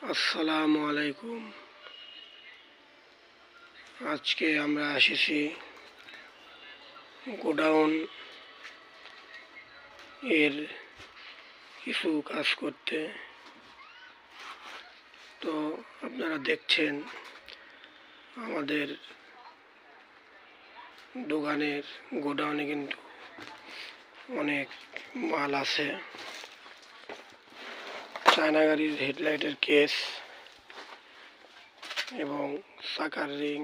আসসালামু আলাইকুম। আজকে আমরা এসেছি গোডাউন এর কিছু কাজ করতে। তো আপনারা দেখছেন আমাদের দোকানের গোডাউনে কিন্তু অনেক মাল আছে। চায়না গাড়ির হেডলাইটের কেস এবং চাকার রিং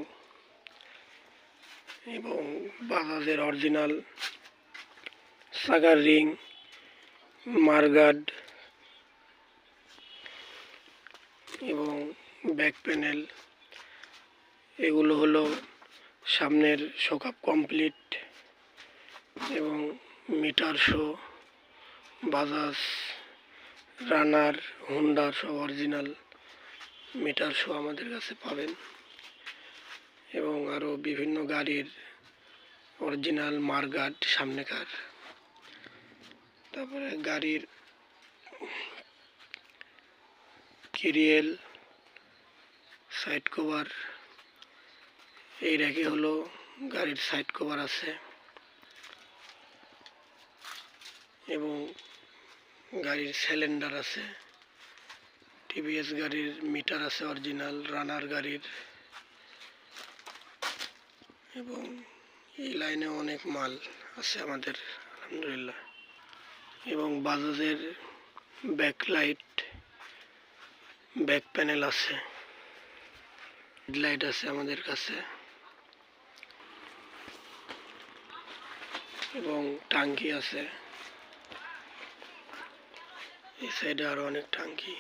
এবং বাজাজের অরিজিনাল চাকার রিং, মারগার্ড এবং ব্যাক প্যানেল, এগুলো হলো সামনের শোকআপ কমপ্লিট এবং মিটার শো, বাজাজ, রানার, হুন্ডার সব অরিজিনাল মিটার শো আমাদের কাছে পাবেন এবং আরও বিভিন্ন গাড়ির অরিজিনাল মারগার্ড সামনেকার, তারপরে গাড়ির কেরিয়েল, সাইড কভার। এই র্যাকে হলো গাড়ির সাইড কভার আছে এবং গাড়ির সিলিন্ডার আছে। টিভিএস গাড়ির মিটার আছে অরিজিনাল, রানার গাড়ির, এবং এই লাইনে অনেক মাল আছে আমাদের আলহামদুলিল্লাহ। এবং বাজাজের ব্যাকলাইট, ব্যাক প্যানেল আছে, হেডলাইট আছে আমাদের কাছে এবং টাঙ্কি আছে। এই সাইডে আরো অনেক টাঙ্কি।